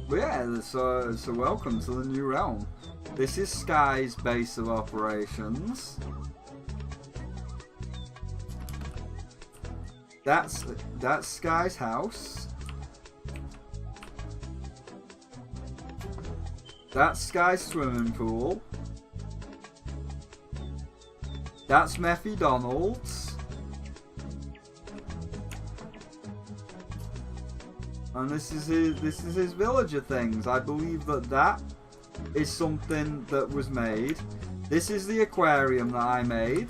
But yeah, so welcome to the new realm. This is Sky's base of operations. That's Sky's house. That's Sky's swimming pool. That's Meffy Donald's. And this is his villager things. I believe that is something that was made. This is the aquarium that I made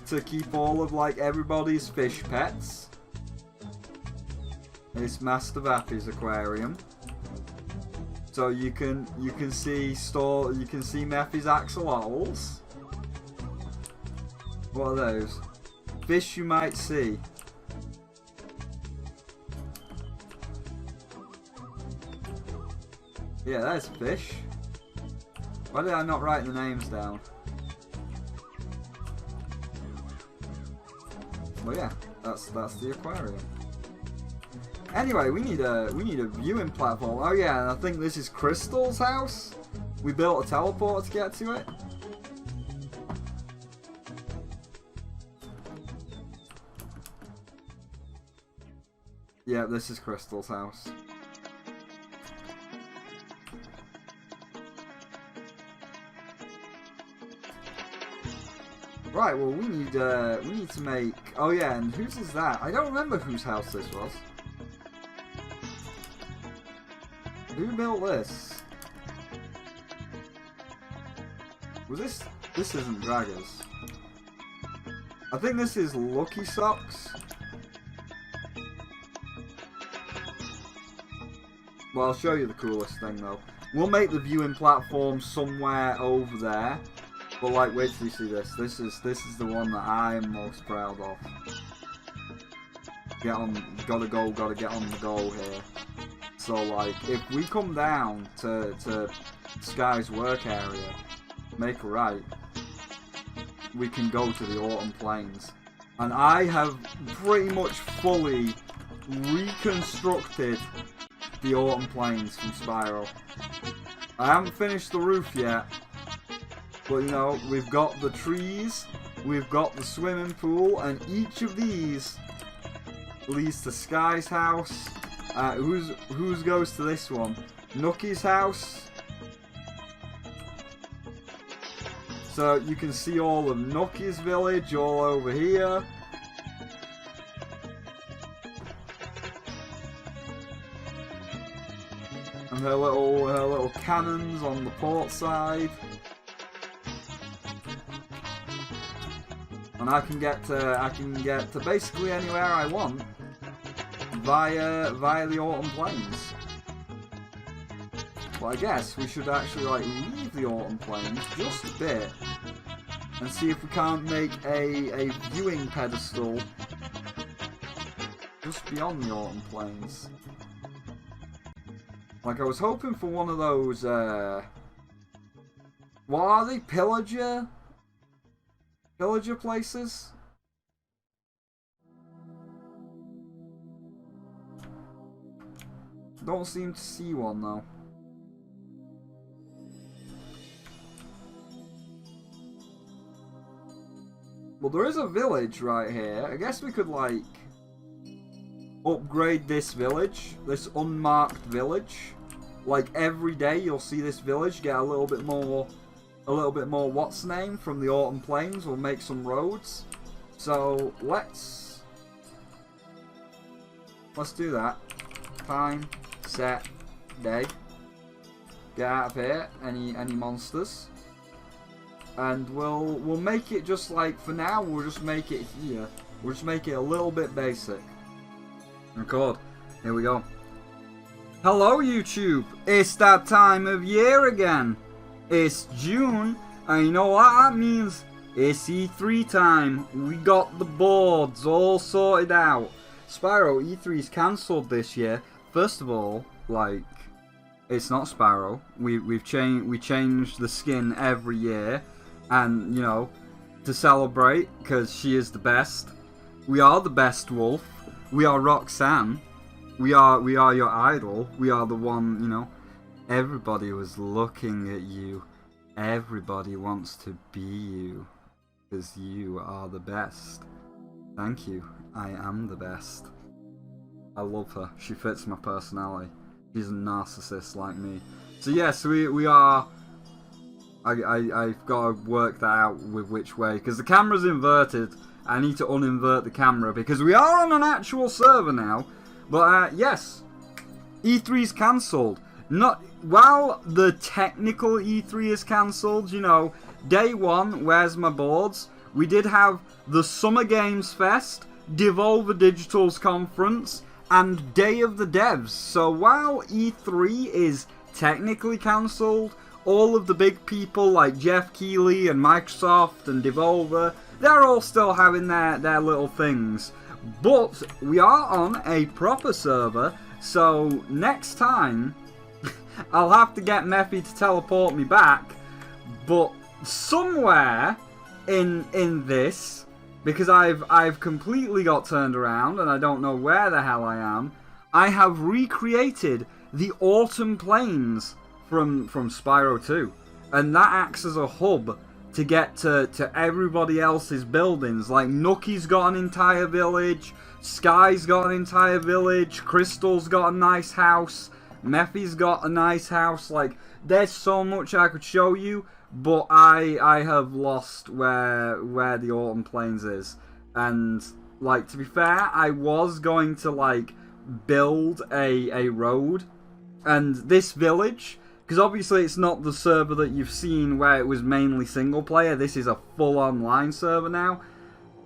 to keep all of like everybody's fish pets. It's Master Vappy's aquarium. So you can see Meffy's axolotls. What are those? Fish you might see. Yeah, there's fish. Why did I not write the names down? Well, yeah, that's the aquarium. Anyway, we need a viewing platform. Oh yeah, and I think this is Crystal's house. We built a teleporter to get to it. Yeah, this is Crystal's house. Right, well we need to make. Oh yeah, and whose is that? I don't remember whose house this was. Who built this? Was this? This isn't Dragger's. I think this is Lucky Socks. Well, I'll show you the coolest thing though. We'll make the viewing platform somewhere over there. But like, wait till you see this. This is the one that I am most proud of. Gotta get on the go here. So like, if we come down to Sky's work area, make a right, we can go to the Autumn Plains. And I have pretty much fully reconstructed the Autumn Plains from Spyro. I haven't finished the roof yet. But you know, we've got the trees, we've got the swimming pool, and each of these leads to Sky's house. Whose goes to this one? Nookie's house. So you can see all of Nookie's village all over here. And her little cannons on the port side. And I can get to basically anywhere I want via the Autumn Plains. Well, I guess we should actually like leave the Autumn Plains just a bit and see if we can't make a viewing pedestal just beyond the Autumn Plains. Like I was hoping for one of those what are they? Pillager places? Don't seem to see one though. Well, there is a village right here. I guess we could like upgrade this village, this unmarked village. Like every day you'll see this village get a little bit more what's name from the Autumn Plains. We'll make some roads. So let's do that. Time, set, day. Get out of here, any monsters. And we'll make it just like, for now we'll just make it here. We'll just make it a little bit basic. Record. Here we go. Hello YouTube! It's that time of year again. It's June, and you know what that means? It's E3 time. We got the boards all sorted out. Spyro, E3's cancelled this year. First of all, like, it's not Spyro. We changed the skin every year, and you know, to celebrate, because she is the best. We are the best wolf. We are Roxanne. We are your idol. We are the one, you know. Everybody was looking at you. Everybody wants to be you. Because you are the best. Thank you. I am the best. I love her. She fits my personality. She's a narcissist like me. So yes, we are... I've got to work that out with which way. Because the camera's inverted. I need to uninvert the camera. Because we are on an actual server now. But yes. E3's cancelled. Not while the technical E3 is cancelled, you know, day one, where's my boards? We did have the Summer Games Fest, Devolver Digital's conference, and Day of the Devs. So while E3 is technically cancelled, all of the big people like Jeff Keighley and Microsoft and Devolver, they're all still having their little things. But we are on a proper server, so next time I'll have to get Mephi to teleport me back, but somewhere in this, because I've completely got turned around and I don't know where the hell I am, I have recreated the Autumn Plains from Spyro 2, and that acts as a hub to get to everybody else's buildings. Like Nookie's got an entire village, Sky's got an entire village, Crystal's got a nice house, Mephi's got a nice house. Like, there's so much I could show you, but I have lost where the Autumn Plains is. And like, to be fair, I was going to like build a road, and this village, because obviously it's not the server that you've seen where it was mainly single player. This is a full online server now.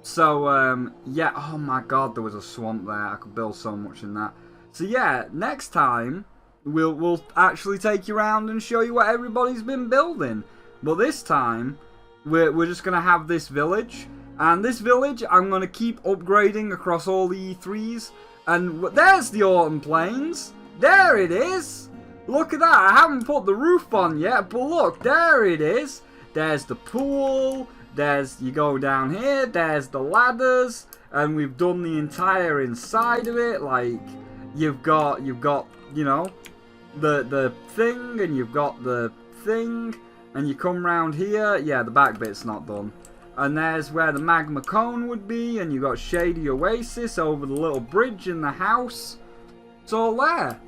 So yeah, oh my god, there was a swamp there. I could build so much in that. So yeah, next time we'll actually take you around and show you what everybody's been building. But this time, we're just going to have this village. And this village, I'm going to keep upgrading across all the E3s. And there's the Autumn Plains. There it is. Look at that. I haven't put the roof on yet, but look, there it is. There's the pool. There's, you go down here, there's the ladders. And we've done the entire inside of it. Like, you've got, you know, the thing, and you've got the thing, and you come round here. Yeah, the back bit's not done. And there's where the magma cone would be, and you've got Shady Oasis over the little bridge in the house. It's all there.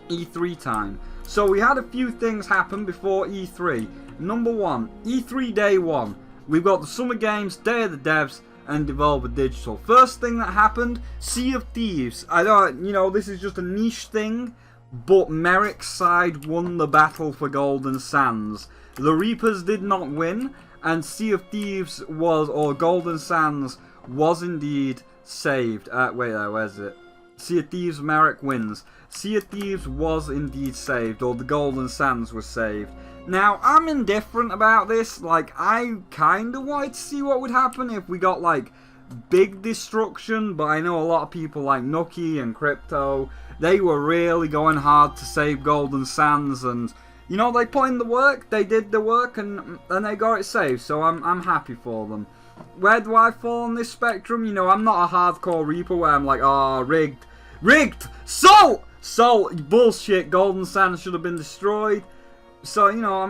E3 time. So we had a few things happen before E3. Number one, E3 day one. We've got the Summer Games, Day of the Devs, and Devolver Digital. First thing that happened, Sea of Thieves. I don't, you know, this is just a niche thing, but Merrick's side won the battle for Golden Sands. The Reapers did not win, and Sea of Thieves was, or Golden Sands, was indeed saved. Wait there, where's it? Sea of Thieves, Merrick wins. Sea of Thieves was indeed saved, or the Golden Sands was saved. Now, I'm indifferent about this. Like, I kind of wanted to see what would happen if we got, like, big destruction, but I know a lot of people like Nookie and Crypto, they were really going hard to save Golden Sands, and, you know, they put in the work, they did the work, and they got it saved, so I'm happy for them. Where do I fall on this spectrum? You know, I'm not a hardcore Reaper where I'm like, oh, rigged. Rigged! Salt! Salt! Bullshit, Golden Sands should have been destroyed. So, you know,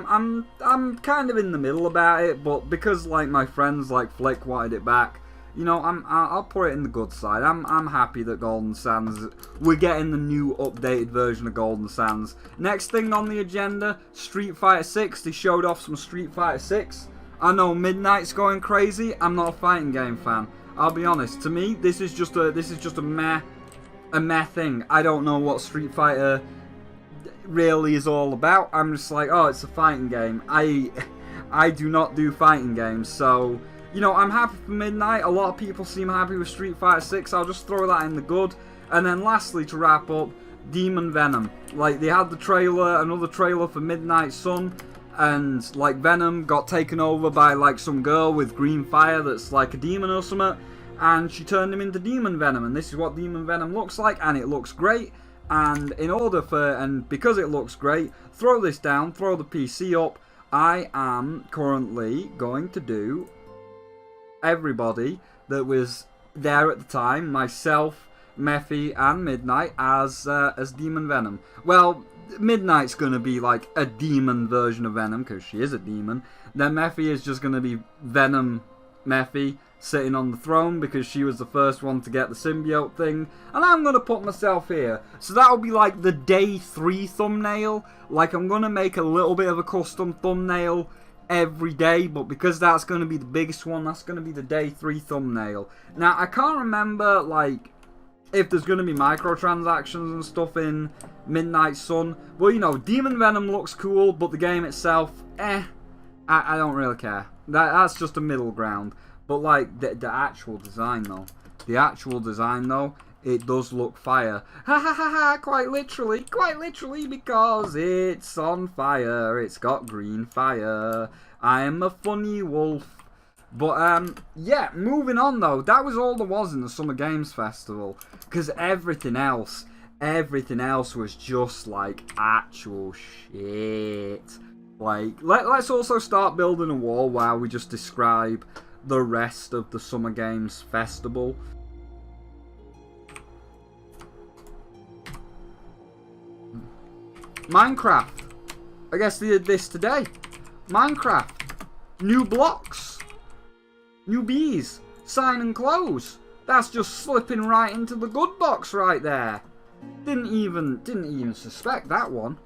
I'm kind of in the middle about it, but because, like, my friends like Flick wanted it back, you know, I'll put it in the good side. I'm happy that Golden Sands, we're getting the new updated version of Golden Sands. Next thing on the agenda, Street Fighter 6. They showed off some Street Fighter 6. I know Midnight's going crazy. I'm not a fighting game fan. I'll be honest. To me, this is just a meh thing. I don't know what Street Fighter really is all about. I'm just like, oh, it's a fighting game. I do not do fighting games, so, you know, I'm happy for Midnight. A lot of people seem happy with Street Fighter 6. I'll just throw that in the good. And then lastly, to wrap up, Demon Venom. Like, they had the trailer, another trailer for Midnight Sun, and like Venom got taken over by like some girl with green fire that's like a demon or something, and she turned him into Demon Venom, and this is what Demon Venom looks like, and it looks great. And in order for, and because it looks great, throw this down, throw the PC up. I am currently going to do everybody that was there at the time, myself, Mephi, and Midnight, as Demon Venom. Well, Midnight's gonna be like a demon version of Venom, because she is a demon. Then Mephi is just gonna be Venom Mephi, sitting on the throne, because she was the first one to get the symbiote thing. And I'm gonna put myself here. So that'll be like the day 3 thumbnail. Like, I'm gonna make a little bit of a custom thumbnail every day, but because that's gonna be the biggest one, that's gonna be the day 3 thumbnail. Now, I can't remember, like, if there's going to be microtransactions and stuff in Midnight Sun. Well, you know, Demon Venom looks cool, but the game itself, I don't really care. That's just a middle ground. But, like, the actual design, though, it does look fire. Ha ha ha ha, quite literally, because it's on fire. It's got green fire. I am a funny wolf. But, yeah, moving on, though. That was all there was in the Summer Games Festival. Because everything else was just, like, actual shit. Like, let's also start building a wall while we just describe the rest of the Summer Games Festival. Minecraft. I guess they did this today. Minecraft. New blocks. New bees, sign and close. That's just slipping right into the good box right there. Didn't even suspect that one.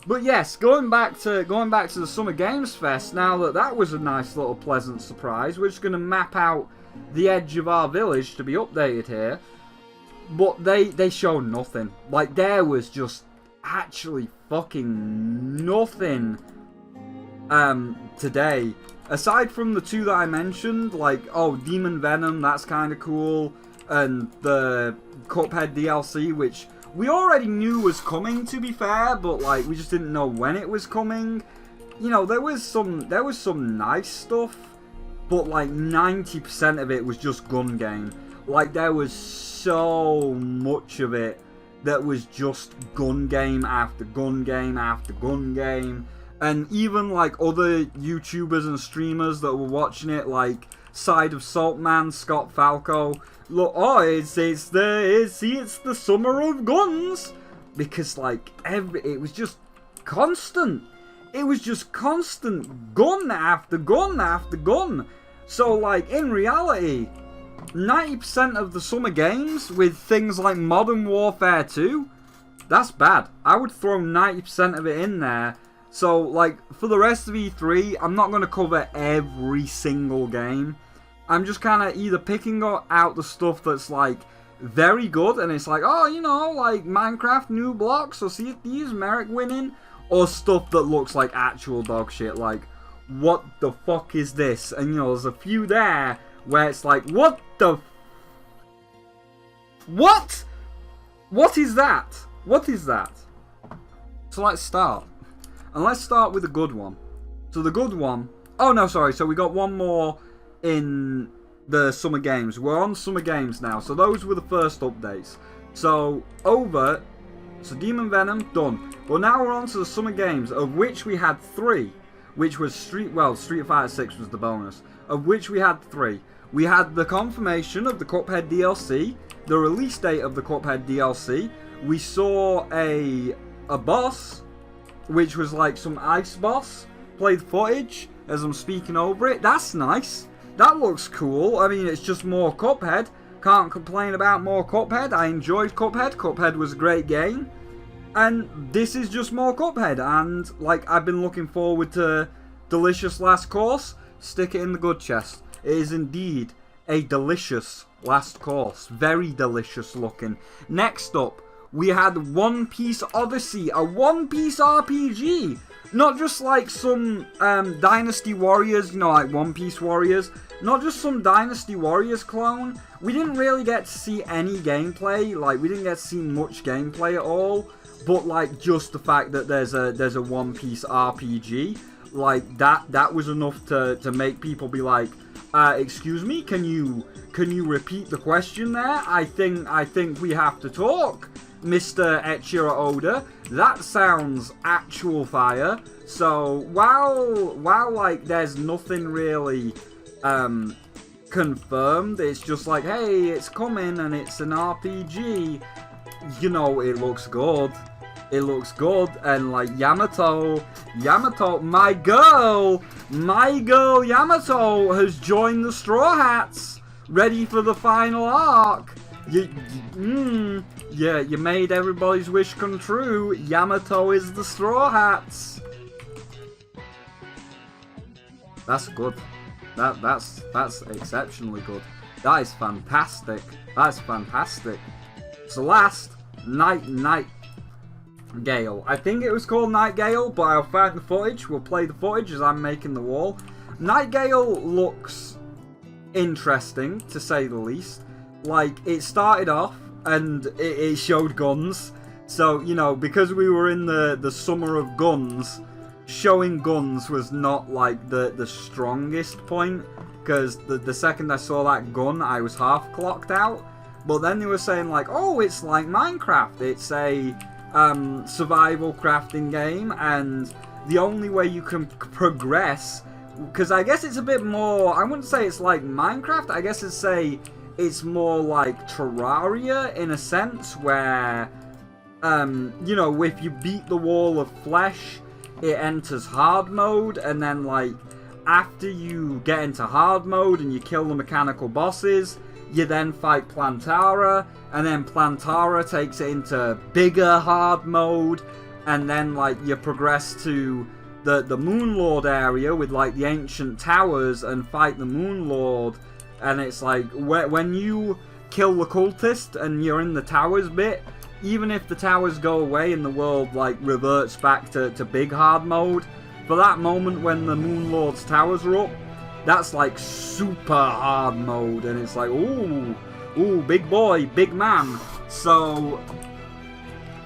But yes, going back to the Summer Games Fest. Now that was a nice little pleasant surprise. We're just gonna map out the edge of our village to be updated here. But they showed nothing. Like, there was just actually fucking nothing today. Aside from the 2 that I mentioned, like, oh, Demon Venom, that's kind of cool, and the Cuphead DLC, which we already knew was coming, to be fair, but, like, we just didn't know when it was coming. You know, there was some nice stuff, but, like, 90% of it was just gun game. Like, there was so much of it that was just gun game after gun game after gun game. And even, like, other YouTubers and streamers that were watching it, like Side of Saltman, Scott Falco, look, oh, it's the summer of guns, because, like, it was just constant. It was just constant gun after gun after gun. So, like, in reality, 90% of the Summer Games with things like Modern Warfare 2, that's bad. I would throw 90% of it in there. So, like, for the rest of E3, I'm not going to cover every single game. I'm just kind of either picking out the stuff that's, like, very good, and it's like, oh, you know, like, Minecraft new blocks, or Sea of Thieves, Merrick winning, or stuff that looks like actual dog shit, like, what the fuck is this? And, you know, there's a few there where it's like, what the... What? What is that? What is that? So let's start. And let's start with a good one. So the good one... Oh, no, sorry. So we got one more in the Summer Games. We're on Summer Games now. So those were the first updates. So, over... So Demon Venom, done. Well, now we're on to the Summer Games, of which we had 3. Which was Street Fighter 6 was the bonus. Of which we had 3. We had the confirmation of the Cuphead DLC. The release date of the Cuphead DLC. We saw a boss... which was like some ice boss. Played footage as I'm speaking over it. That's nice. That looks cool. I mean, it's just more Cuphead. Can't complain about more Cuphead. I enjoyed Cuphead. Cuphead was a great game. And this is just more Cuphead. And, like, I've been looking forward to Delicious Last Course. Stick it in the good chest. It is indeed a delicious last course. Very delicious looking. Next up, we had One Piece Odyssey, a One Piece RPG. Not just like some Dynasty Warriors, you know, like One Piece Warriors. Not just some Dynasty Warriors clone. We didn't really get to see any gameplay. Like, we didn't get to see much gameplay at all. But, like, just the fact that there's a One Piece RPG, like, that was enough to make people be like, excuse me, can you repeat the question there? I think we have to talk, Mr. Eiichiro Oda. That sounds actual fire. So while like there's nothing really confirmed, it's just like, hey, it's coming and it's an RPG. You know, it looks good. It looks good, and like Yamato, my girl Yamato has joined the Straw Hats, ready for the final arc. Yeah, you made everybody's wish come true. Yamato is the Straw Hats. That's good. That's exceptionally good. That is fantastic. That's fantastic. So last, Nightingale. I think it was called Nightingale, but I'll find the footage. We'll play the footage as I'm making the wall. Nightingale looks interesting, to say the least. Like, it started off and it showed guns. So, you know, because we were in the summer of guns, showing guns was not like the strongest point. Because the second I saw that gun, I was half clocked out. But then they were saying like, oh, it's like Minecraft. It's a survival crafting game, and the only way you can progress, because I guess it's a bit more, I wouldn't say it's like Minecraft, I guess it's more like Terraria in a sense, where you know, if you beat the wall of flesh, it enters hard mode, and then like after you get into hard mode and you kill the mechanical bosses, you then fight Plantara, and then Plantara takes it into bigger hard mode, and then like you progress to the Moon Lord area with like the ancient towers and fight the Moon Lord, and it's like when you kill the cultist and you're in the towers bit, even if the towers go away and the world like reverts back to big hard mode, for that moment when the Moon Lord's towers are up, that's like super hard mode, and it's like, ooh, big boy, big man. So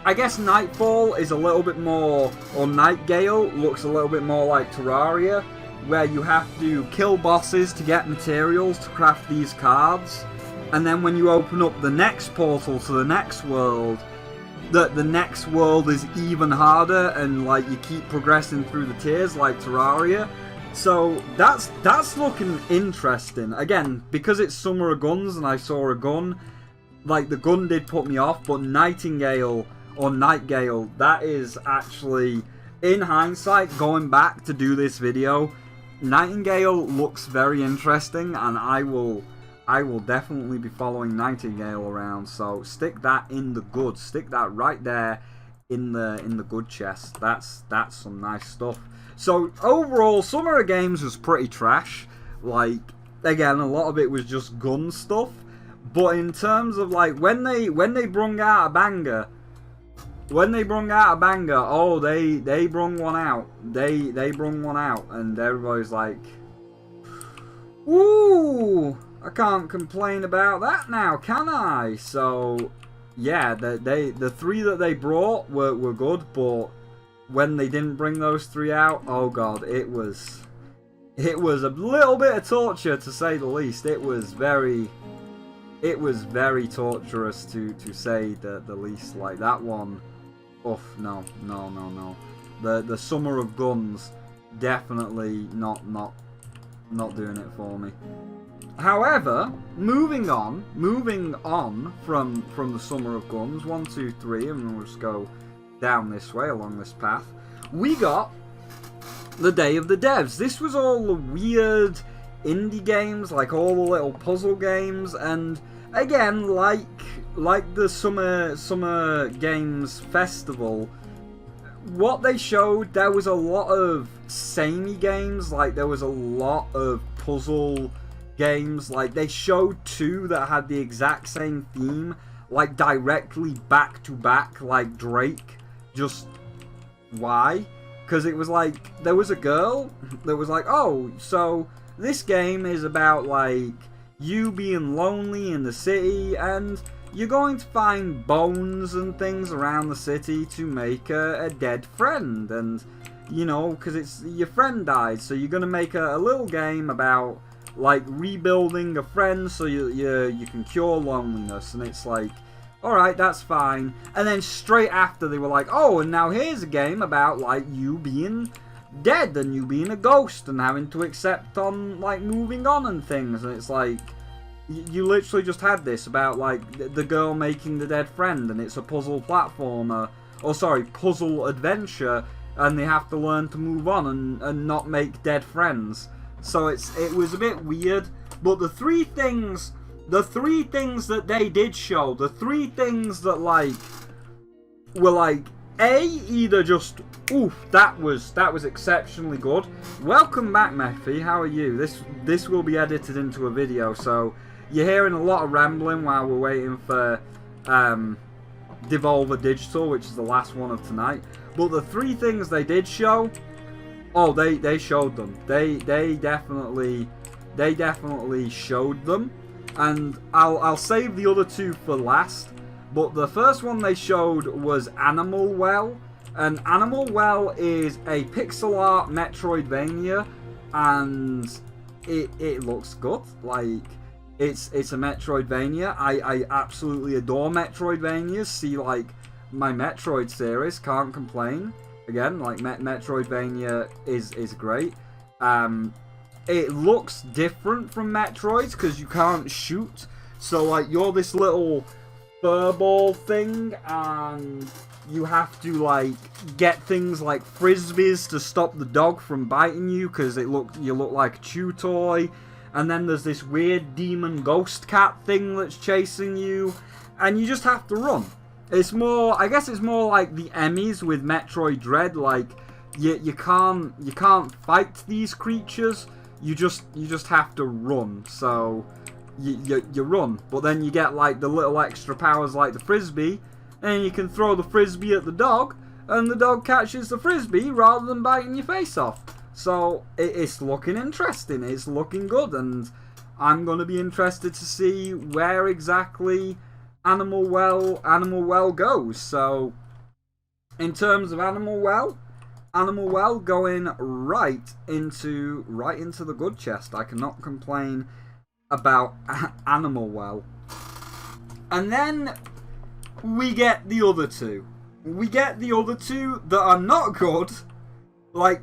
I guess Nightfall is a little bit more, or Nightingale looks a little bit more like Terraria, where you have to kill bosses to get materials to craft these cards, and then when you open up the next portal to the next world, the next world is even harder, and like you keep progressing through the tiers like Terraria. So that's looking interesting. Again, because it's Summer of Guns and I saw a gun, like the gun did put me off, but Nightingale, that is actually, in hindsight, going back to do this video, Nightingale looks very interesting, and I will definitely be following Nightingale around. So stick that in the good, stick that right there in the good chest. That's some nice stuff. So overall, Summer of Games was pretty trash. Like, again, a lot of it was just gun stuff. But in terms of like when they brung out a banger, oh, they brung one out. They brung one out, and everybody's like, ooh, I can't complain about that now, can I? So yeah, the three that they brought were good, but when they didn't bring those three out, oh god, it was a little bit of torture, to say the least. It was very torturous to say the least. Like that one, oof, no. The Summer of Guns, definitely not doing it for me. However, moving on from the Summer of Guns, 1, 2, 3, and we'll just go down this way along this path, we got the Day of the Devs. This was all the weird indie games, like all the little puzzle games, and again, like the Summer Games Festival, what they showed, there was a lot of samey games, like there was a lot of puzzle games. Like they showed two that had the exact same theme, like directly back to back, like Drake. Just why? Because it was like, there was a girl that was like, oh, so this game is about like you being lonely in the city, and you're going to find bones and things around the city to make a dead friend, and you know, because it's your friend died, so you're gonna make a little game about like rebuilding a friend so you can cure loneliness. And it's like, alright, that's fine. And then straight after they were like, oh, and now here's a game about like you being dead and you being a ghost and having to accept on like moving on and things. And it's like, you literally just had this about like the girl making the dead friend, and it's a puzzle platformer or sorry, puzzle adventure, and they have to learn to move on and not make dead friends. So it was a bit weird. But the three things that they did show, the three things that like were like either just oof, that was exceptionally good. Welcome back, Mephi. How are you? This will be edited into a video, so you're hearing a lot of rambling while we're waiting for Devolver Digital, which is the last one of tonight. But the three things they did show, oh, they showed them. They definitely showed them, and I'll save the other two for last. But the first one they showed was Animal Well, and Animal Well is a pixel art Metroidvania, and it looks good. Like it's a Metroidvania. I absolutely adore Metroidvanias. See, like my Metroid series, can't complain. Again, like Metroidvania is great. It looks different from Metroids because you can't shoot. So like you're this little furball thing, and you have to like get things like frisbees to stop the dog from biting you because you look like a chew toy. And then there's this weird demon ghost cat thing that's chasing you, and you just have to run. It's more, I guess it's more like the Emmys with Metroid Dread. Like you can't fight these creatures. You just have to run. So you run, but then you get like the little extra powers like the frisbee, and you can throw the frisbee at the dog, and the dog catches the frisbee rather than biting your face off. So it's looking interesting. It's looking good, and I'm gonna be interested to see where exactly Animal Well goes. So in terms of Animal Well going right into the good chest. I cannot complain about Animal Well. And then we get the other two. We get the other two that are not good. Like,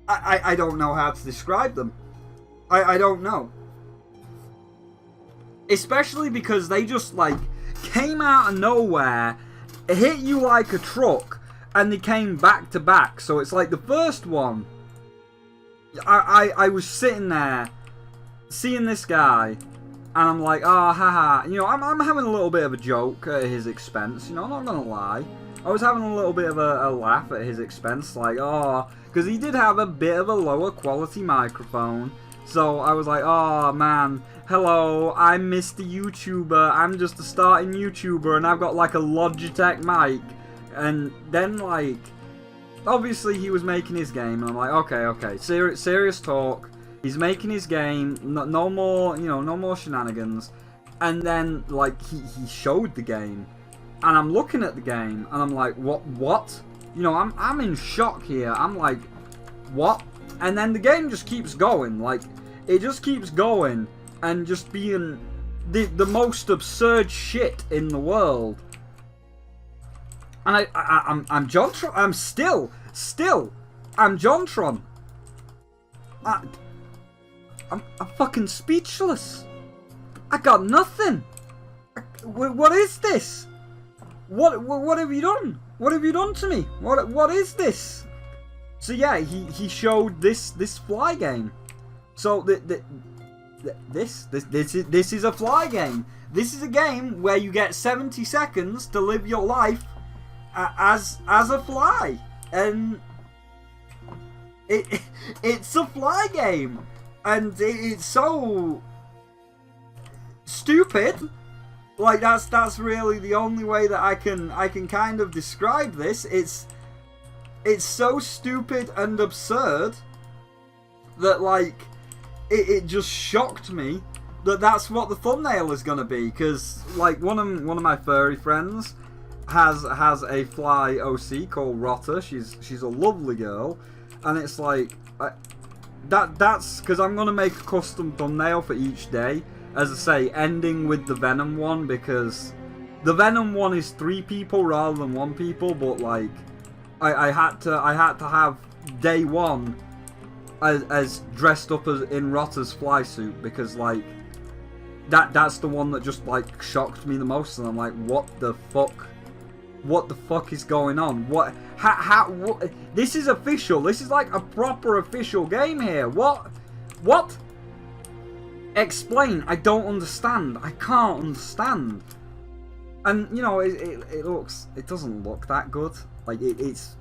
I don't know how to describe them. I don't know. Especially because they just, like, came out of nowhere, hit you like a truck, and they came back to back. So it's like the first one, I was sitting there, seeing this guy, and I'm like, oh, haha. You know, I'm having a little bit of a joke at his expense. You know, I'm not gonna lie. I was having a little bit of a laugh at his expense, like, oh, because he did have a bit of a lower quality microphone. So I was like, oh man, hello, I'm Mr. YouTuber. I'm just a starting YouTuber, and I've got like a Logitech mic. And then, like, obviously he was making his game, and I'm like, okay, serious talk. He's making his game, no more, you know, no more shenanigans. And then, like, he showed the game, and I'm looking at the game, and I'm like, what? You know, I'm in shock here. I'm like, what? And then the game just keeps going, like, it just keeps going, and just being the most absurd shit in the world. And I'm Jontron. I'm still, I'm Jontron. I'm fucking speechless. I got nothing. What is this? What have you done? What have you done to me? What is this? So yeah, he showed this fly game. So this is a fly game. This is a game where you get 70 seconds to live your life as a fly, and it's a fly game, and it's so stupid. Like that's really the only way that I can kind of describe this. It's so stupid and absurd that, like, it just shocked me that that's what the thumbnail is gonna be. Because, like, one of my furry friends has a fly OC called Rotter. She's a lovely girl, and it's like that's because I'm gonna make a custom thumbnail for each day. As I say, ending with the Venom one, because the Venom one is 3 people rather than 1 people. But like, I had to have day 1 as dressed up as in Rotter's fly suit, because like that's the one that just like shocked me the most, and I'm like, what the fuck? what the fuck is going on? What? This is official. This is like a proper official game here. What? What? Explain. I don't understand. I can't understand. And you know, it doesn't look that good. Like it's.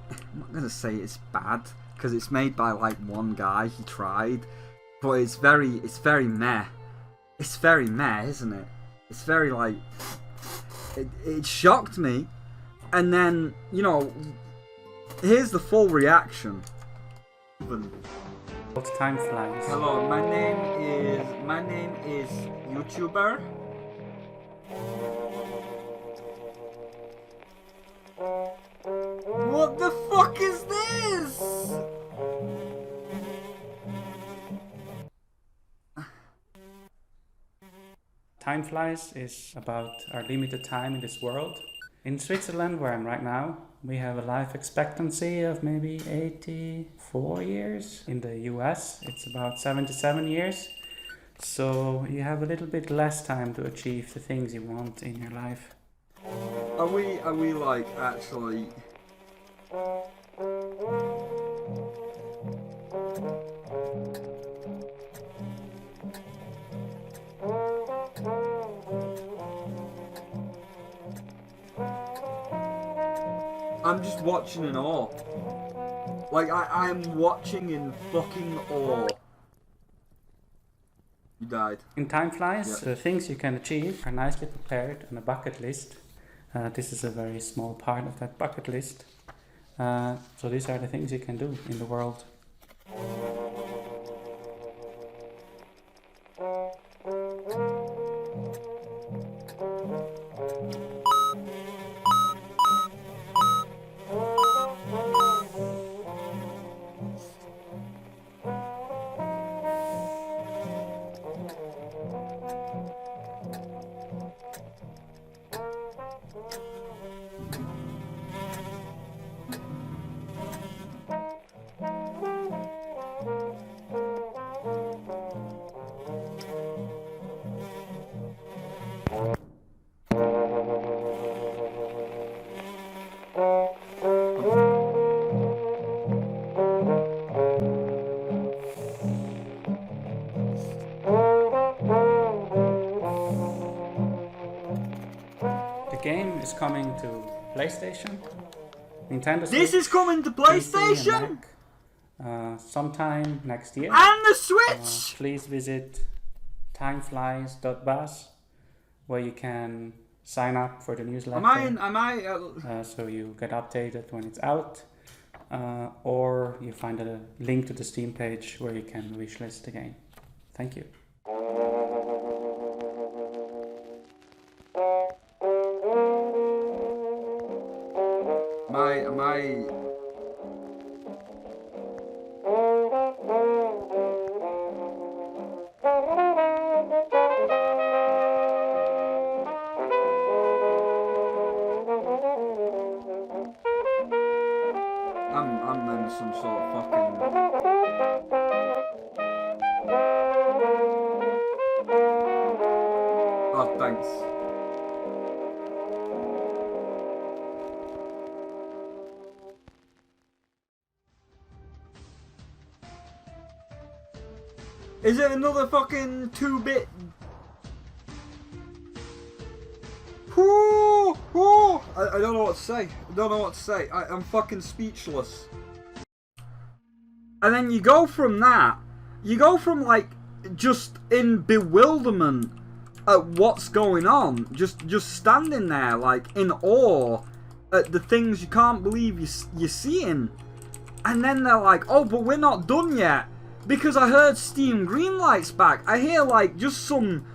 I'm not gonna say it's bad because it's made by like one guy. He tried, but it's very meh. It's very meh, isn't it? It's very like. It shocked me, and then you know, here's the full reaction. Time flies. Hello, my name is YouTuber. What the fuck is this? Time Flies is about our limited time in this world. In Switzerland, where I'm right now, we have a life expectancy of maybe 84 years. In the US, it's about 77 years. So you have a little bit less time to achieve the things you want in your life. Are we like actually? I'm just watching in awe. Like, I'm watching in fucking awe. You died. In Time Flies, Yep. the things you can achieve are nicely prepared on a bucket list. This is a very small part of that bucket list. So these are the things you can do in the world. Game is coming to PlayStation, Nintendo Switch. This is coming to PC PlayStation and Mac, sometime next year. and the Switch. Please visit timeflies.buzz, where you can sign up for the newsletter. So you get updated when it's out, or you find a link to the Steam page where you can wishlist the game. Thank you. I'm in some sort of fucking. Oh, thanks. Is it another fucking 2-bit? I don't know what to say. I don't know what to say. I'm fucking speechless. And then you go from that, you go from like just in bewilderment at what's going on, just standing there like in awe at the things you can't believe you're seeing, and then they're like, oh, but we're not done yet because I heard Steam Greenlight's back. I hear like just some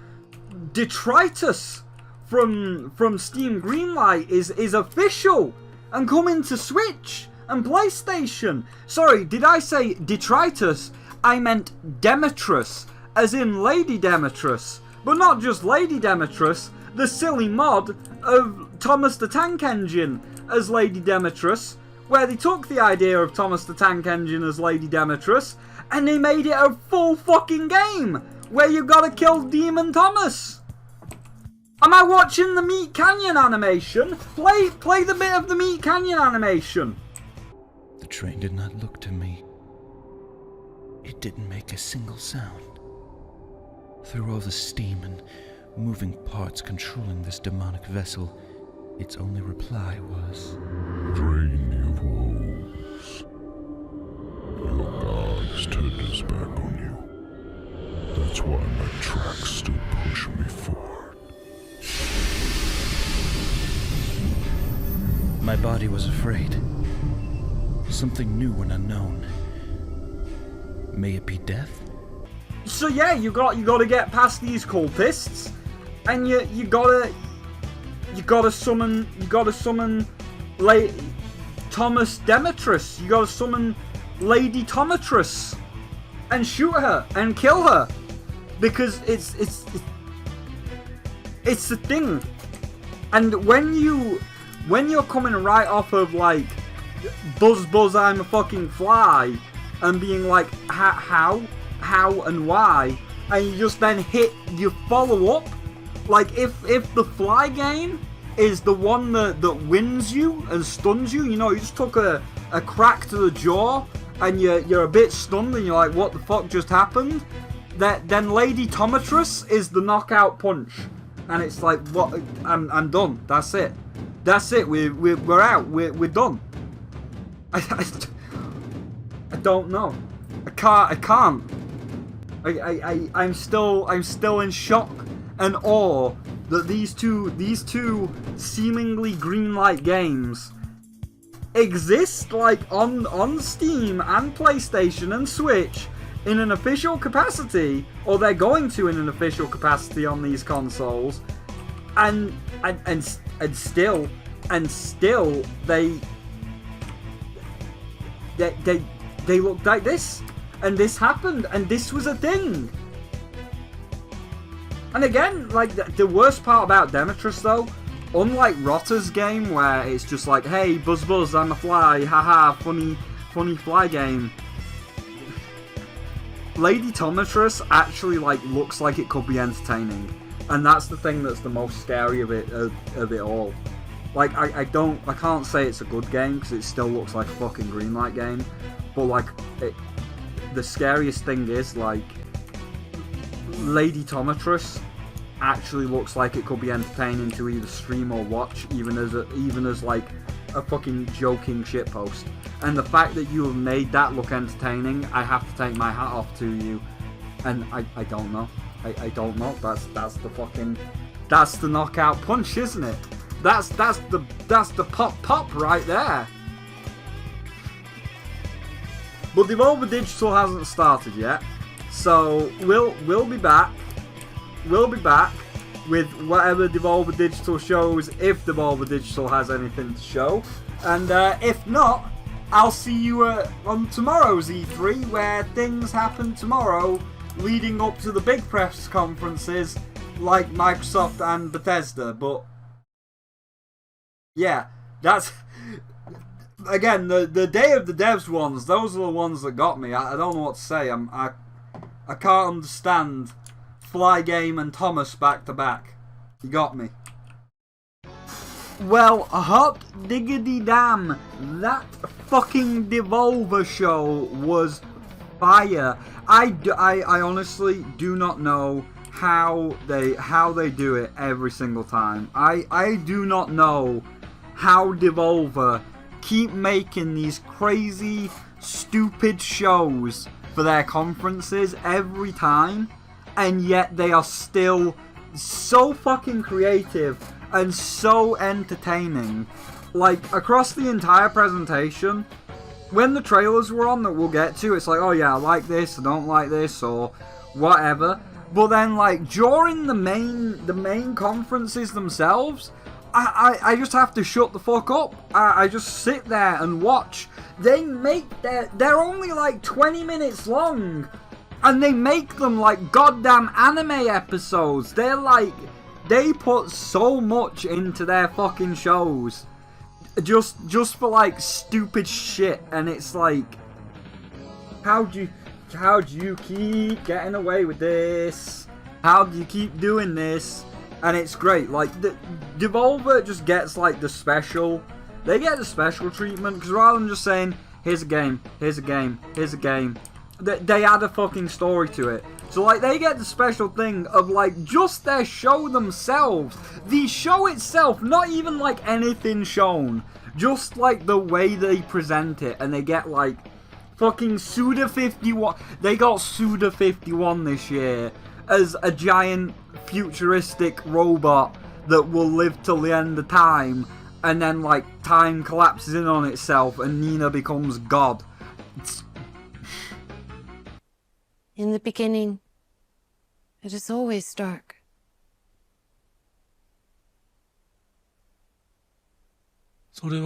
detritus from Steam Greenlight is official and coming to Switch and PlayStation. Sorry, did I say detritus? I meant Demetrus, as in Lady Demetrus. But not just Lady Demetrus, the silly mod of Thomas the Tank Engine as Lady Demetrus, where they took the idea of Thomas the Tank Engine as Lady Demetrus and they made it a full fucking game where you gotta kill Demon Thomas. Am Am I watching the Meat Canyon animation? Play the bit of the Meat Canyon animation. The train did not look to me. It didn't make a single sound. Through all the steam and moving parts controlling this demonic vessel, its only reply was, Train of woes. Your gods turned his back on you. That's why my tracks still push me forward. My body was afraid. Something new and unknown. May it be death? So yeah, you gotta get past these cultists, and you gotta summon Thomas Demetrius. You gotta summon Lady Tomatrus and shoot her and kill her, because it's the thing. And when you're coming right off of like Buzz I'm a fucking fly and being like how and why, and you just then hit your follow up, like if the fly game is the one that wins you and stuns you, you know, you just took a crack to the jaw and you're a bit stunned and you're like, what the fuck just happened? Then Lady Tomatrus is the knockout punch, and it's like, what? I'm done. That's it. We're out. We're done. I don't know. I can't. I'm still in shock and awe that these two seemingly green light games exist like on Steam and PlayStation and Switch in an official capacity, or they're going to in an official capacity on these consoles, and still they looked like this. And this happened, and this was a thing. And again, like, the worst part about Demetrius, though, unlike Rotter's game, where it's just like, hey, Buzz, I'm a fly, haha, funny fly game. Lady Tomatrus actually, like, looks like it could be entertaining. And that's the thing that's the most scary of it all. Like, I can't say it's a good game, because it still looks like a fucking Greenlight game. But, like, the scariest thing is, like, Lady Tomatrus actually looks like it could be entertaining to either stream or watch, even as like a fucking joking shitpost. And the fact that you have made that look entertaining, I have to take my hat off to you. And I don't know. I don't know. That's the knockout punch, isn't it? That's the pop right there. But Devolver Digital hasn't started yet, so we'll be back. We'll be back with whatever Devolver Digital shows, if Devolver Digital has anything to show. And if not, I'll see you on tomorrow's E3, where things happen tomorrow leading up to the big press conferences like Microsoft and Bethesda. But yeah, that's... Again, the Day of the Devs ones, those are the ones that got me. I don't know what to say. I can't understand Fly Game and Thomas back to back. You got me. Well, hot diggity damn, that fucking Devolver show was fire. I honestly do not know how they do it every single time. I do not know how Devolver keep making these crazy, stupid shows for their conferences every time, and yet they are still so fucking creative and so entertaining. Like, across the entire presentation, when the trailers were on that we'll get to, it's like, oh yeah, I like this, I don't like this, or whatever. But then, like, during the main conferences themselves, I just have to shut the fuck up. I just sit there and watch. They're only like 20 minutes long, and they make them like goddamn anime episodes. They put so much into their fucking shows, just for like stupid shit, and it's like, how do you keep getting away with this? How do you keep doing this? and it's great. Like, Devolver just gets, like, the special... They get the special treatment, because rather than just saying, here's a game, here's a game, here's a game, they add a fucking story to it. So, like, they get the special thing of, like, just their show themselves. The show itself, not even, like, anything shown. Just, like, the way they present it. And they get, like, fucking Suda51. They got Suda51 this year as a giant futuristic robot that will live till the end of time. And then, like, time collapses in on itself and Nina becomes God. In the beginning, it is always dark. A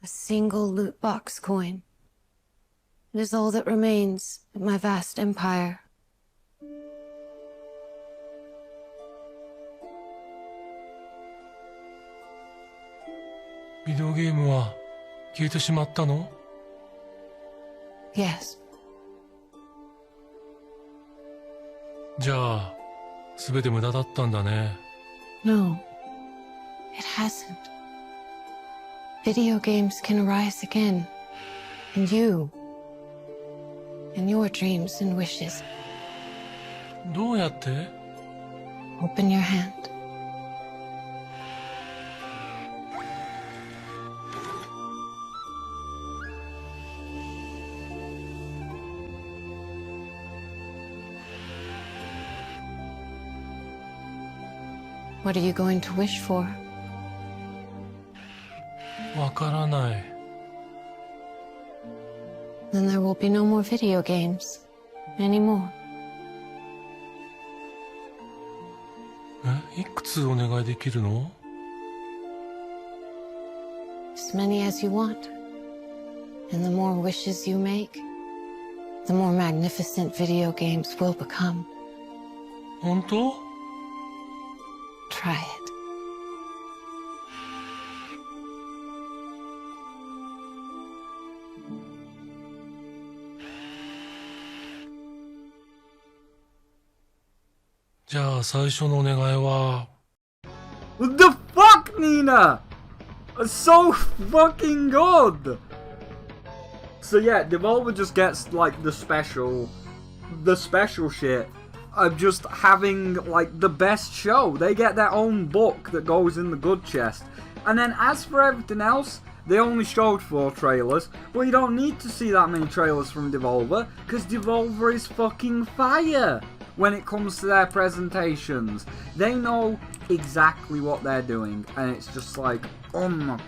single loot box coin. It is all that remains of my vast empire. Yes. じゃあ、すべて無駄だったんだね。No, it hasn't. Video games can arise again. And you. And your dreams and wishes. どうやって？ Open your hand. What are you going to wish for? わからない。 Then there will be no more video games. Anymore. いくつお願いできるの？ As many as you want. And the more wishes you make, the more magnificent video games will become. 本当？ Try it. What the fuck, Nina? So fucking good! So yeah, Devolver just gets like the special shit of just having like the best show. They get their own book that goes in the good chest. And then as for everything else, they only showed 4 trailers. Well, you don't need to see that many trailers from Devolver, because Devolver is fucking fire when it comes to their presentations. They know exactly what they're doing, and it's just like, oh my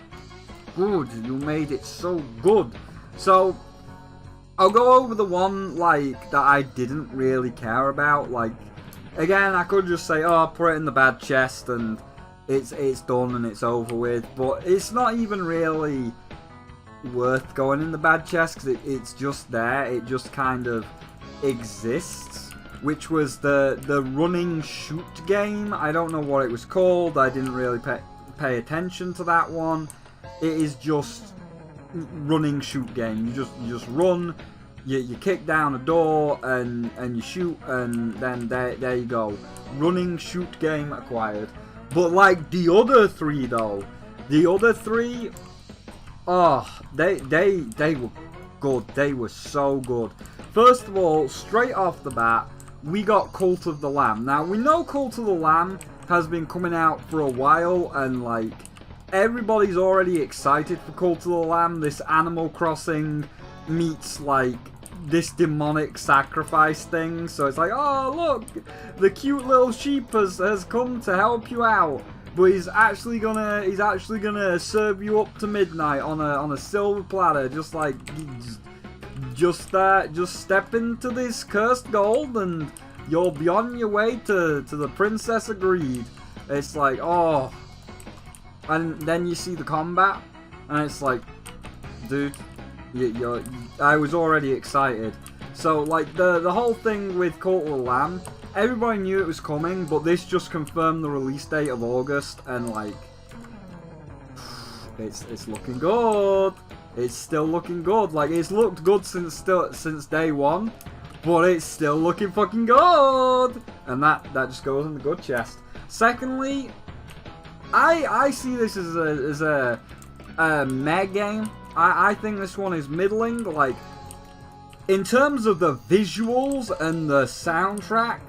god, you made it so good. So I'll go over the one like that I didn't really care about. Like, again, I could just say, oh, put it in the bad chest and it's done and it's over with, but it's not even really worth going in the bad chest because it's just there. It just kind of exists, which was the running shoot game. I don't know what it was called. I didn't really pay attention to that one. It is just running shoot game. You just run, you kick down a door and you shoot, and then there you go. Running shoot game acquired. But like the other 3 though, the other 3, oh, they were good. They were so good. First of all, straight off the bat, we got Cult of the Lamb. Now we know Cult of the Lamb has been coming out for a while, and like everybody's already excited for Cult of the Lamb. This Animal Crossing meets like this demonic sacrifice thing. So it's like, oh look, the cute little sheep has come to help you out, but he's actually gonna serve you up to midnight on a silver platter, just like just step into this cursed gold and you'll be on your way to the Princess of Greed. It's like, oh. And then you see the combat, and it's like, dude, I was already excited. So, like, the whole thing with Cult of the Lamb, everybody knew it was coming, but this just confirmed the release date of August, and, like, it's looking good. It's still looking good. Like, it's looked good since day one, but it's still looking fucking good. And that just goes in the good chest. Secondly, I see this as a meh game. I think this one is middling. Like, in terms of the visuals and the soundtrack,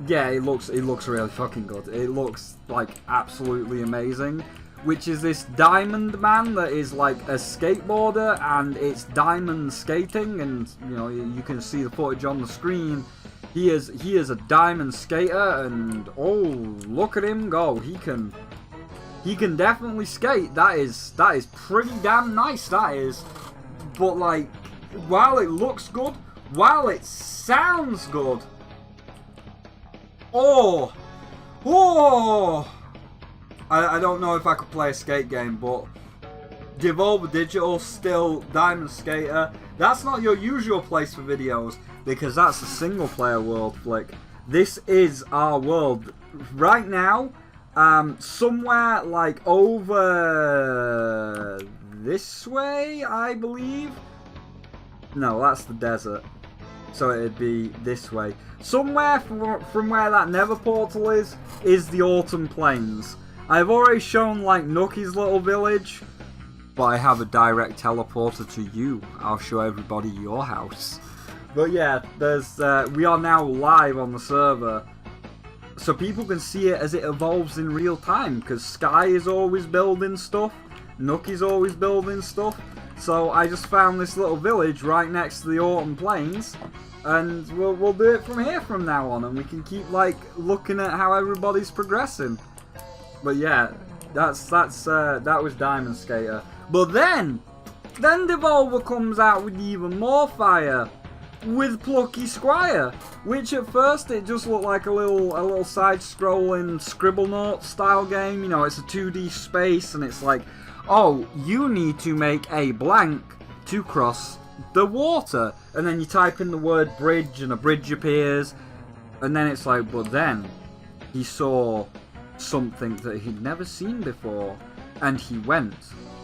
yeah, it looks really fucking good. It looks like absolutely amazing. Which is this diamond man that is like a skateboarder, and it's diamond skating, and you know, you can see the footage on the screen. He is a diamond skater, and oh, look at him go. He can definitely skate. That is pretty damn nice, that is. But like, while it looks good, while it sounds good, oh, I don't know if I could play a skate game, but Devolver Digital, still Diamond Skater. That's not your usual place for videos, because that's a single player world flick. This is our world. Right now, somewhere like over this way, I believe. No, that's the desert. So it'd be this way. Somewhere from where that Nether portal is the Autumn Plains. I've already shown like Nookie's little village, but I have a direct teleporter to you. I'll show everybody your house. But yeah, we are now live on the server, so people can see it as it evolves in real time, because Sky is always building stuff, Nookie's always building stuff. So I just found this little village right next to the Autumn Plains, and we'll do it from here from now on, and we can keep like looking at how everybody's progressing. But yeah, that was Diamond Skater. But then Devolver comes out with even more fire, with Plucky Squire, which at first it just looked like a little side-scrolling Scribblenauts style game. You know, it's a 2D space, and it's like, oh, you need to make a blank to cross the water, and then you type in the word bridge, and a bridge appears, and then it's like, but then he saw something that he'd never seen before, and he went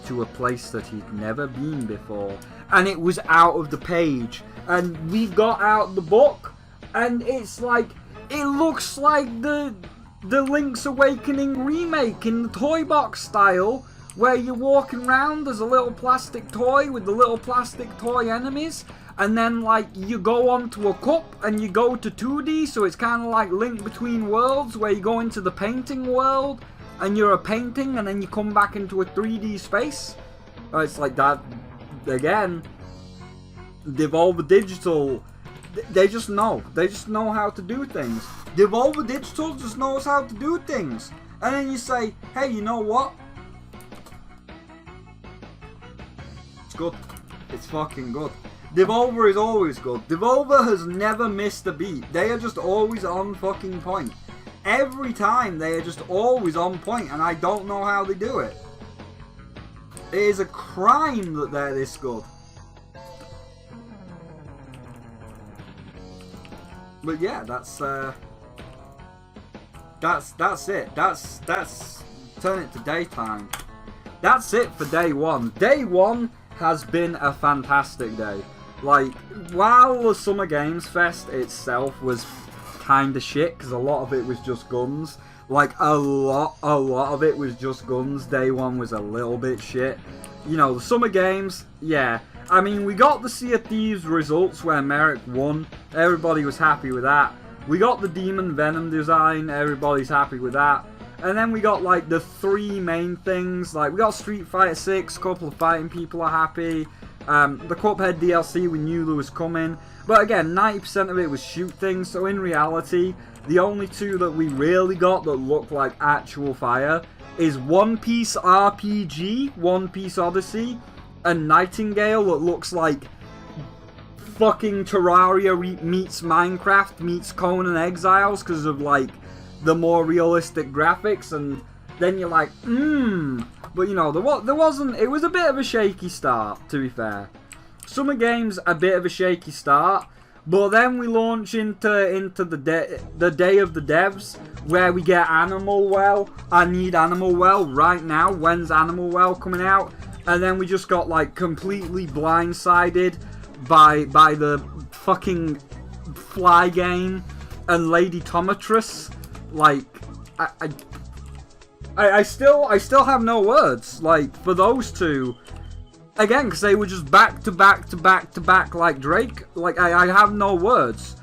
to a place that he'd never been before, and it was out of the page, and we got out the book, and it's like, it looks like the Link's Awakening remake in the toy box style, where you're walking around as a little plastic toy with the little plastic toy enemies, and then like you go onto a cup and you go to 2D, so it's kind of like Link Between Worlds, where you go into the painting world and you're a painting, and then you come back into a 3D space. It's like that again. Devolver Digital, they just know how to do things. Devolver Digital just knows how to do things, and then you say, hey, you know what? It's good. It's fucking good. Devolver is always good. Devolver has never missed a beat. They are just always on fucking point. Every time they are just always on point, and I don't know how they do it. It is a crime that they're this good. But yeah, that's it. That's turn it to daytime. That's it for day one. Day one has been a fantastic day. Like, while the Summer Games Fest itself was kinda shit, because a lot of it was just guns. Like, a lot of it was just guns. Day one was a little bit shit. You know, the Summer Games, yeah. I mean, we got the Sea of Thieves results where Merrick won. Everybody was happy with that. We got the Demon Venom design. Everybody's happy with that. And then we got, like, the three main things. Like, we got Street Fighter 6. A couple of fighting people are happy. The Cuphead DLC, we knew there was coming. But again, 90% of it was shoot things. So in reality, the only two that we really got that looked like actual fire is One Piece RPG, One Piece Odyssey, and Nightingale that looks like fucking Terraria meets Minecraft meets Conan Exiles because of like the more realistic graphics, and then you're like, but you know, there wasn't, it was a bit of a shaky start, to be fair. Summer Games, a bit of a shaky start, but then we launch into the day of the devs, where we get Animal Well. I need Animal Well right now. When's Animal Well coming out? And then we just got like completely blindsided by the fucking Fly game and Lady Tomatress. Like, I still have no words, like, for those two. Again, because they were just back to back to back to back like Drake. Like, I have no words.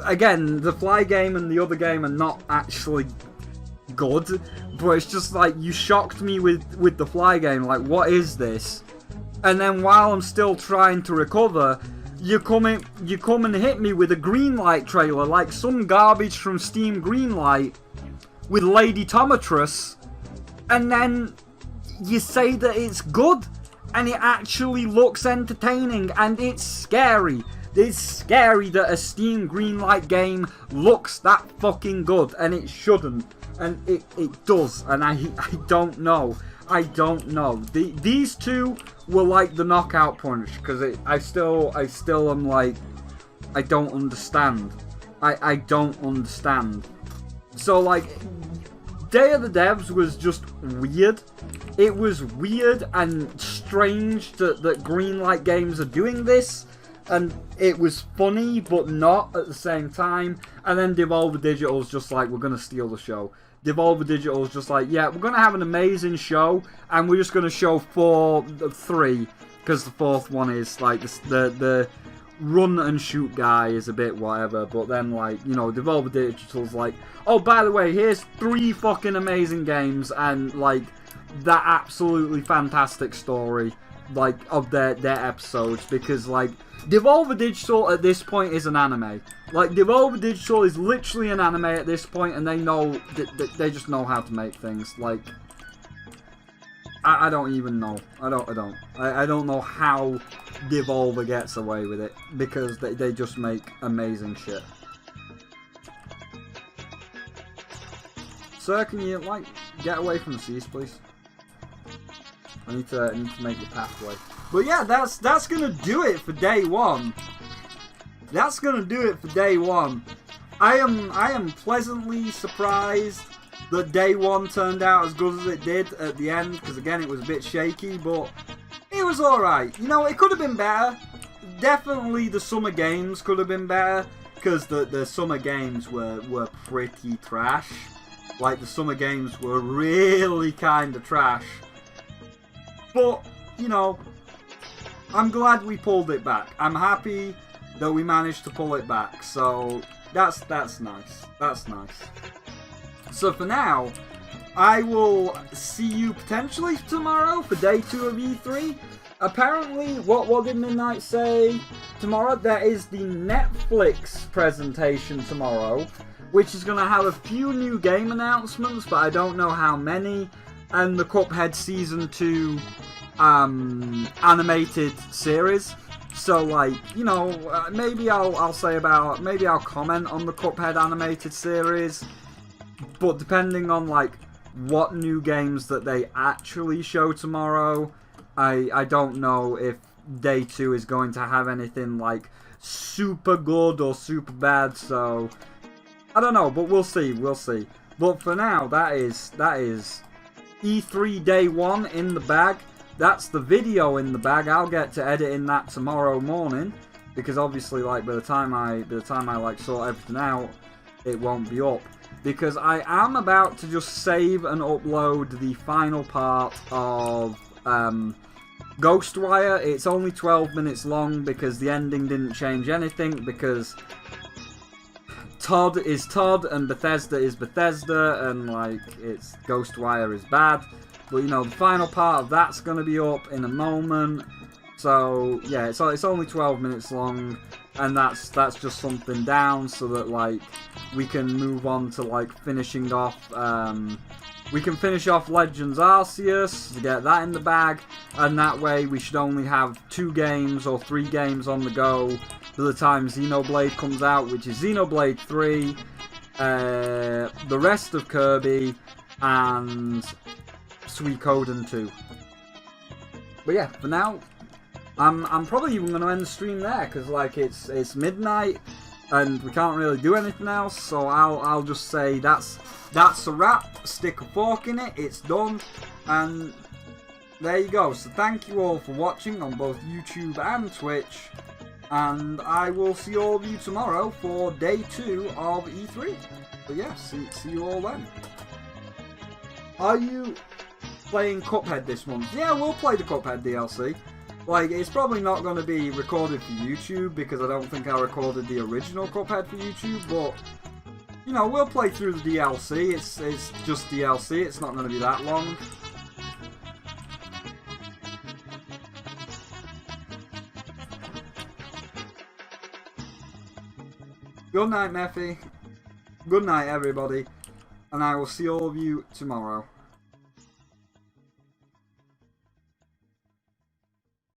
Again, the Fly game and the other game are not actually good, but it's just like, you shocked me with the Fly game. Like, what is this? And then while I'm still trying to recover, you come and hit me with a Greenlight trailer, like some garbage from Steam Greenlight with Lady Tomatrus, and then you say that it's good, and it actually looks entertaining, and it's scary. It's scary that a Steam Greenlight game looks that fucking good, and it shouldn't, and it does, and I don't know. I don't know. These two were like the knockout punch, because I still am like, I don't understand. I don't understand. So, like, Day of the Devs was just weird. It was weird and strange that Greenlight Games are doing this, and it was funny but not at the same time. And then Devolver Digital is just like, we're gonna steal the show. Devolver Digital is just like, yeah, we're gonna have an amazing show, and we're just gonna show 3, because the fourth one is like the run and shoot guy is a bit whatever, but then, like, you know, Devolver Digital's like, oh, by the way, here's 3 fucking amazing games, and like that absolutely fantastic story, like, of their episodes, because like Devolver Digital at this point is an anime. Like, Devolver Digital is literally an anime at this point, and they know they just know how to make things. Like, I don't even know. I don't know how Devolver gets away with it, because they just make amazing shit. Sir, can you, like, get away from the seas, please? I need to make the pathway. But yeah, that's gonna do it for day one. That's gonna do it for day one. I am pleasantly surprised that day one turned out as good as it did at the end, because again, it was a bit shaky, but it was alright. You know, it could have been better. Definitely the summer games could have been better, because the summer games were pretty trash. Like, the summer games were really kind of trash. But, you know, I'm glad we pulled it back. I'm happy that we managed to pull it back. So, that's nice. That's nice. So for now, I will see you potentially tomorrow for day 2 of E3. Apparently, what did Midnight say tomorrow? There is the Netflix presentation tomorrow, which is going to have a few new game announcements, but I don't know how many. And the Cuphead Season 2 animated series. So, like, you know, maybe I'll comment on the Cuphead animated series. But depending on, like, what new games that they actually show tomorrow, I don't know if day 2 is going to have anything, like, super good or super bad, so I don't know, but we'll see. But for now, that is E3 day 1 in the bag. That's the video in the bag. I'll get to editing that tomorrow morning, because obviously, like, by the time I like sort everything out, it won't be up. Because I am about to just save and upload the final part of Ghostwire. It's only 12 minutes long, because the ending didn't change anything, because Todd is Todd and Bethesda is Bethesda, and, like, it's Ghostwire is bad. But, you know, the final part of that's going to be up in a moment. So, yeah, it's only 12 minutes long, and that's just something down so that, like, we can move on to, like, finishing off, we can finish off Legends Arceus to get that in the bag, and that way we should only have 2 games or 3 games on the go by the time Xenoblade comes out, which is Xenoblade 3, the rest of Kirby, and Suikoden 2. But yeah, for now, I'm probably even going to end the stream there, because, like, it's midnight and we can't really do anything else. So I'll just say that's a wrap. Stick a fork in it. It's done, and there you go. So thank you all for watching on both YouTube and Twitch, and I will see all of you tomorrow for day 2 of E3. But yeah, see you all then. Are you playing Cuphead this month? Yeah, we'll play the Cuphead DLC. Like, it's probably not going to be recorded for YouTube because I don't think I recorded the original Cuphead for YouTube, but, you know, we'll play through the DLC. It's just DLC, it's not going to be that long. Good night, Mephi. Good night, everybody. And I will see all of you tomorrow.